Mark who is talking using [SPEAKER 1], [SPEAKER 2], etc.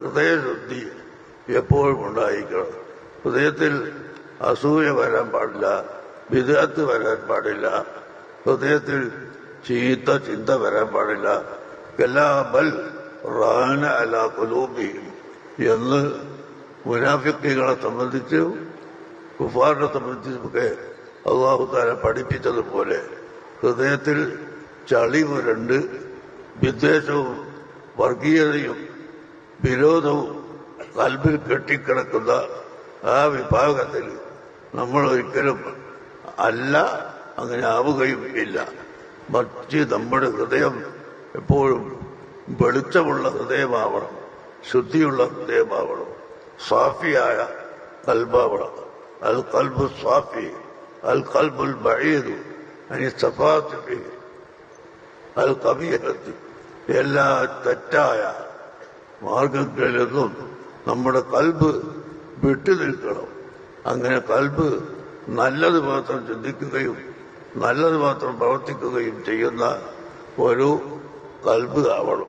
[SPEAKER 1] ഹൃദയശുദ്ധി എപ്പോഴും ഉണ്ടായിരിക്കണം. ഹൃദയത്തിൽ അസൂയ വരാൻ പാടില്ല, വിദഗ്ധ വരാൻ പാടില്ല, ഹൃദയത്തിൽ ചീത്ത ചിന്ത വരാൻ പാടില്ല. എല്ലാ ബൽ റാന അല ഖുലൂബിഹിം എന്ന് മുനാഫിക്കുകളെ സംബന്ധിച്ചും കുഫാറിനെ സംബന്ധിച്ചുമൊക്കെ അല്ലാഹു തആല പഠിപ്പിച്ചതുപോലെ ഹൃദയത്തിൽ ചളി പുരണ്ട് വിദ്വേഷവും വർഗീയതയും വിരോധവും കൽബിൽ കെട്ടിക്കിടക്കുന്ന ആ വിഭാഗത്തിൽ നമ്മൾ ഒരിക്കലും അല്ല, അങ്ങനെ ആവുകയും ഇല്ല. മറ്റ് നമ്മുടെ ഹൃദയം എപ്പോഴും വെളിച്ചമുള്ള ഹൃദയമാവണം, ശുദ്ധിയുള്ള ഹൃദയമാവണം, സാഫിയായ കൽബാവണം. അൽ കൽബു സാഫി അൽ കൽബുൽ ബഈദ് അനി സഫാത്തി അൽ ഖബീഹത്തി. എല്ലാ തെറ്റായ മാർഗങ്ങളിൽ നിന്നും നമ്മുടെ കൽബ് വിട്ടു നിൽക്കണം. അങ്ങനെ കൽബ് നല്ലത് മാത്രം ചിന്തിക്കുകയും നല്ലത് മാത്രം പ്രവർത്തിക്കുകയും ചെയ്യുന്ന ഒരു കൽബ് ആവണം.